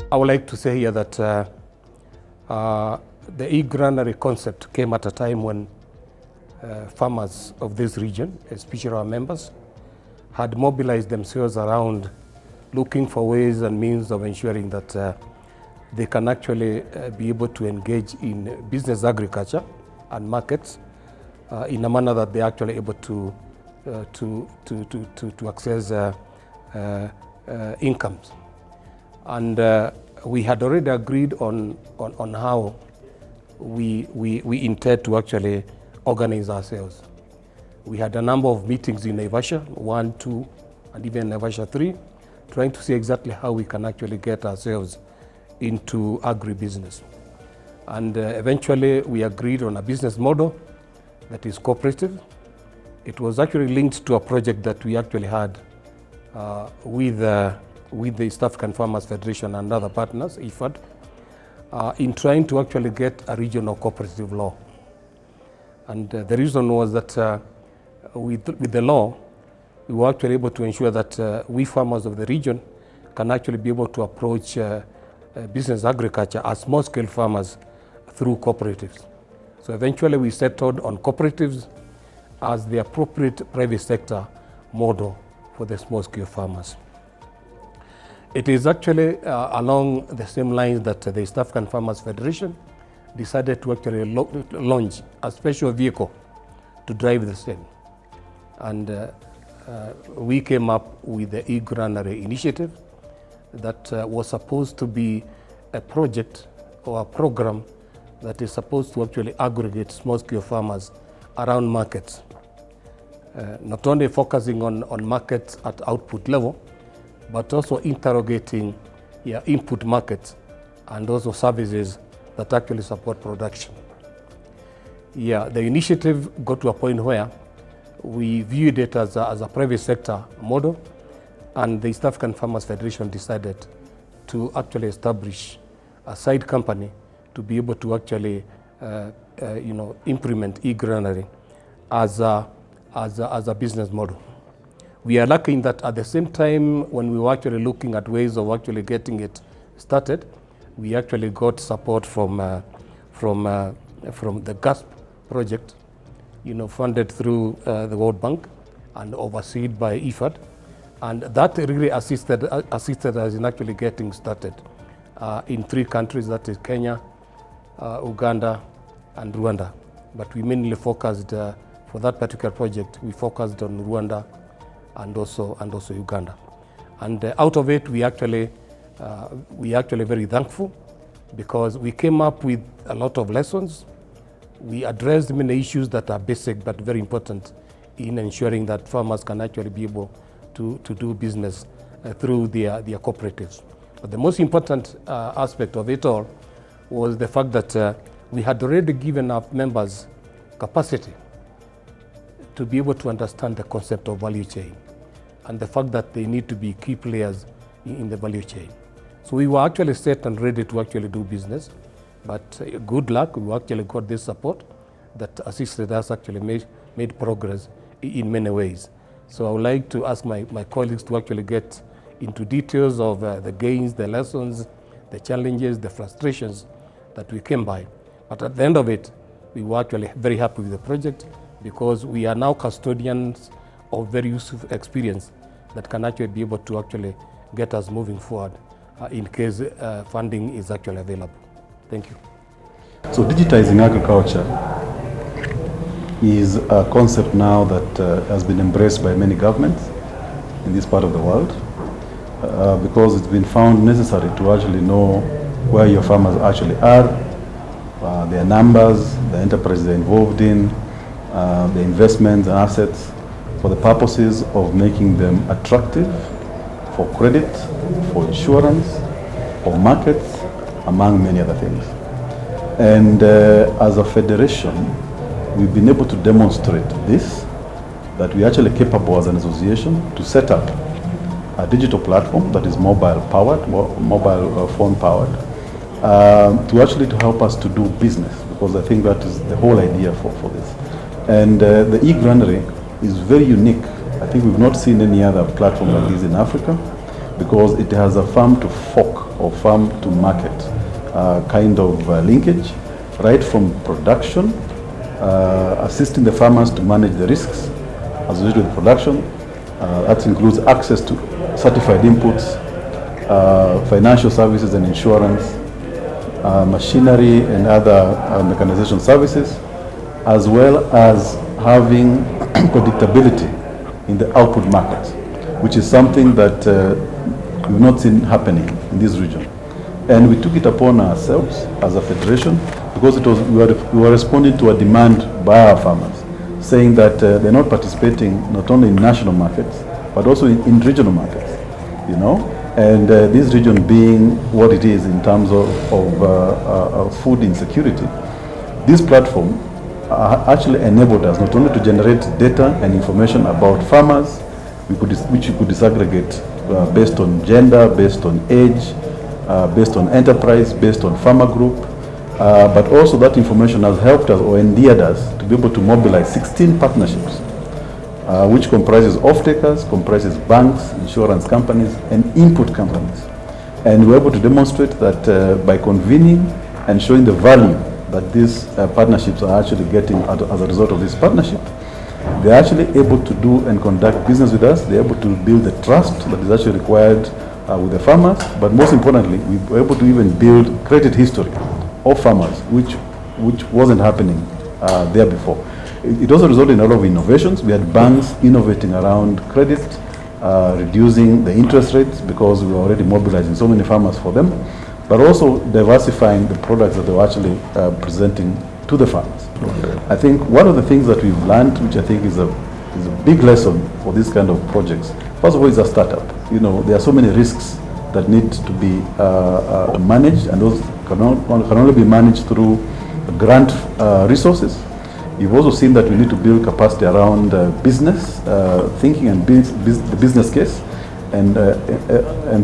I would like to say here that the e-granary concept came at a time when farmers of this region, especially our members, had mobilized themselves around looking for ways and means of ensuring that they can actually be able to engage in business agriculture and markets in a manner that they're actually able to access incomes. And we had already agreed on how we intend to actually organize ourselves. We had a number of meetings in Naivasha, 1, 2, and even Naivasha 3, trying to see exactly how we can actually get ourselves into agribusiness. And eventually we agreed on a business model that is cooperative. It was actually linked to a project that we actually had with the East African Farmers Federation and other partners, EAFF, in trying to actually get a regional cooperative law. And the reason was that with the law, we were actually able to ensure that we farmers of the region can actually be able to approach business agriculture as small-scale farmers through cooperatives. So eventually we settled on cooperatives as the appropriate private sector model for the small-scale farmers. It is actually along the same lines that the East African Farmers Federation decided to actually launch a special vehicle to drive the same. And we came up with the e-granary initiative that was supposed to be a project or a program that is supposed to actually aggregate small-scale farmers around markets, not only focusing on markets at output level, but also interrogating input markets and also services that actually support production. The initiative got to a point where we viewed it as a private sector model, and the East African Farmers Federation decided to actually establish a side company to be able to actually implement e-granary as a business model. We are lucky in that at the same time when we were actually looking at ways of actually getting it started, we actually got support from the GASFP project, funded through the World Bank and overseen by EAFF. And that really assisted us in actually getting started in 3 countries, that is Kenya, Uganda, and Rwanda. But we mainly focused, for that particular project, we focused on Rwanda and also Uganda. And out of it, we actually very thankful because we came up with a lot of lessons. We addressed many issues that are basic but very important in ensuring that farmers can actually be able to do business through their cooperatives. But the most important aspect of it all was the fact that we had already given our members capacity to be able to understand the concept of value chain and the fact that they need to be key players in the value chain. So we were actually set and ready to actually do business, but good luck, we actually got this support that assisted us actually made progress in many ways. So I would like to ask my colleagues to actually get into details of the gains, the lessons, the challenges, the frustrations that we came by. But at the end of it, we were actually very happy with the project because we are now custodians of very useful experience that can actually be able to actually get us moving forward in case funding is actually available. Thank you. So digitizing agriculture is a concept now that has been embraced by many governments in this part of the world because it's been found necessary to actually know where your farmers actually are, their numbers, the enterprises they're involved in, the investments and assets for the purposes of making them attractive for credit, for insurance, for markets, among many other things. And as a federation, we've been able to demonstrate this, that we're actually capable as an association to set up a digital platform that is mobile phone powered, to actually to help us to do business, because I think that is the whole idea for this. And the e-granary is very unique. I think we've not seen any other platform like this in Africa, because it has a farm to fork or farm to market kind of linkage, right from production, assisting the farmers to manage the risks associated with production. That includes access to certified inputs, financial services and insurance, machinery and other mechanization services, as well as having predictability in the output market, which is something that we've not seen happening in this region. And we took it upon ourselves as a federation because we were responding to a demand by our farmers, saying that they're not participating not only in national markets, but also in regional markets, you know. And this region being what it is in terms of food insecurity, this platform actually enabled us not only to generate data and information about farmers, which we could disaggregate based on gender, based on age, based on enterprise, based on farmer group, but also that information has helped us or endeared us to be able to mobilize 16 partnerships, which comprises off-takers, comprises banks, insurance companies, and input companies. And we're able to demonstrate that by convening and showing the value that these partnerships are actually getting as a result of this partnership, they're actually able to do and conduct business with us. They're able to build the trust that is actually required with the farmers, but most importantly, we were able to even build credit history of farmers, which wasn't happening there before. It also resulted in a lot of innovations. We had banks innovating around credit, reducing the interest rates because we were already mobilizing so many farmers for them, but also diversifying the products that they were actually presenting to the farmers. Okay. I think one of the things that we've learned, which I think is a big lesson for this kind of projects, first of all, is a startup. You know, there are so many risks that need to be managed, and those can only be managed through grant resources. You've also seen that we need to build capacity around business thinking and the business case, and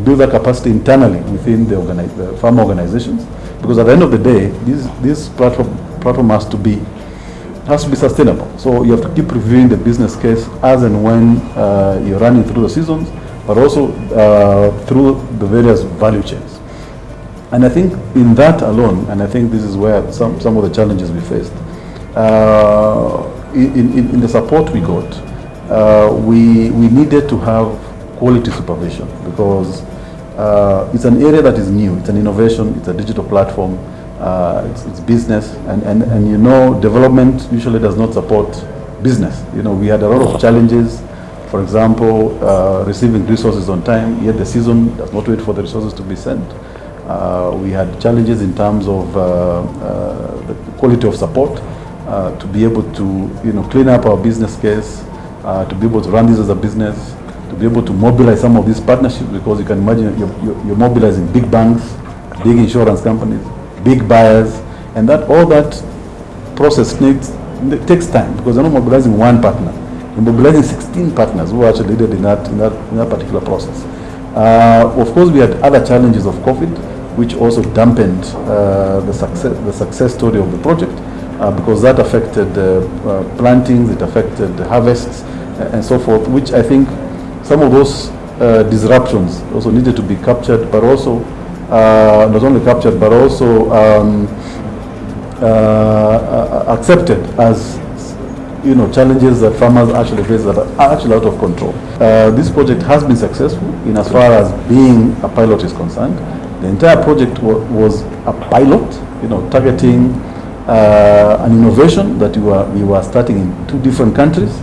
build that capacity internally within the farm organizations. Because at the end of the day, this platform has to be sustainable. So you have to keep reviewing the business case as and when you're running through the seasons, but also through the various value chains. And I think in that alone, and I think this is where some of the challenges we faced, in the support we got, we needed to have quality supervision because it's an area that is new, it's an innovation, it's a digital platform, it's business, and you know, development usually does not support business. You know, we had a lot of challenges, for example, receiving resources on time, yet the season does not wait for the resources to be sent. We had challenges in terms of the quality of support, to be able to, you know, clean up our business case, to be able to run this as a business, to be able to mobilize some of these partnerships, because you can imagine you're mobilizing big banks, big insurance companies, big buyers, and all that process takes time, because you're not mobilizing one partner, you're mobilizing 16 partners who are actually needed in that particular process. Of course, we had other challenges of COVID, which also dampened the success story of the project, because that affected plantings, it affected the harvests, and so forth, which I think some of those disruptions also needed to be captured, but also not only captured, but also accepted as, you know, challenges that farmers actually face that are actually out of control. This project has been successful in as far as being a pilot is concerned. The entire project was a pilot, you know, targeting an innovation that we were starting in 2 different countries,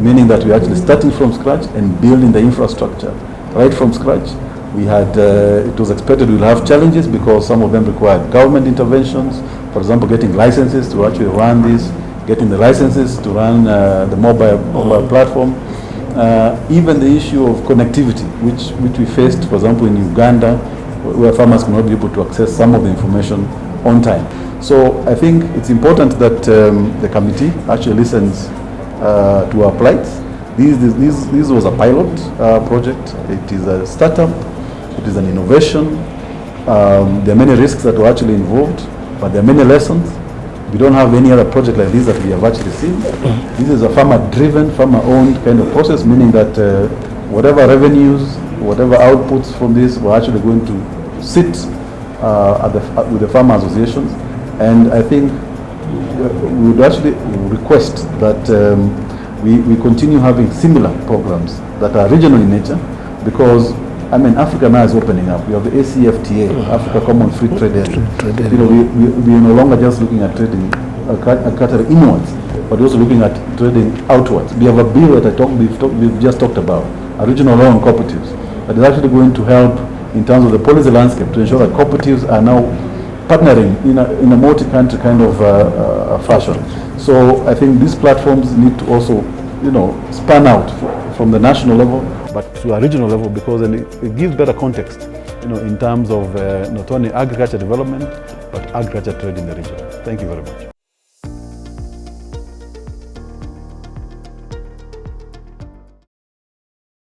meaning that we're actually starting from scratch and building the infrastructure right from scratch. We had, it was expected we'll have challenges because some of them required government interventions, for example, getting licenses to actually run this, getting the licenses to run the mobile platform, even the issue of connectivity, which we faced, for example, in Uganda, where farmers cannot be able to access some of the information on time. So I think it's important that the committee actually listens to our plights. This was a pilot project. It is a startup. It is an innovation. There are many risks that were actually involved, but there are many lessons. We don't have any other project like this that we have actually seen. This is a farmer-driven, farmer-owned kind of process, meaning that whatever revenues, whatever outputs from this, we're actually going to sit with the farmer associations, and I think we would actually request that we continue having similar programs that are regional in nature, because I mean, Africa now is opening up. We have the ACFTA, Africa Common Free Trade Area. You know, we are no longer just looking at trading catering inwards, but also looking at trading outwards. We have a bill that we've just talked about, a regional law on cooperatives, that is actually going to help in terms of the policy landscape to ensure that cooperatives are now partnering in a multi-country kind of fashion. So I think these platforms need to also, you know, span out from the national level, but to a regional level, because then it gives better context, you know, in terms of not only agriculture development, but agriculture trade in the region. Thank you very much.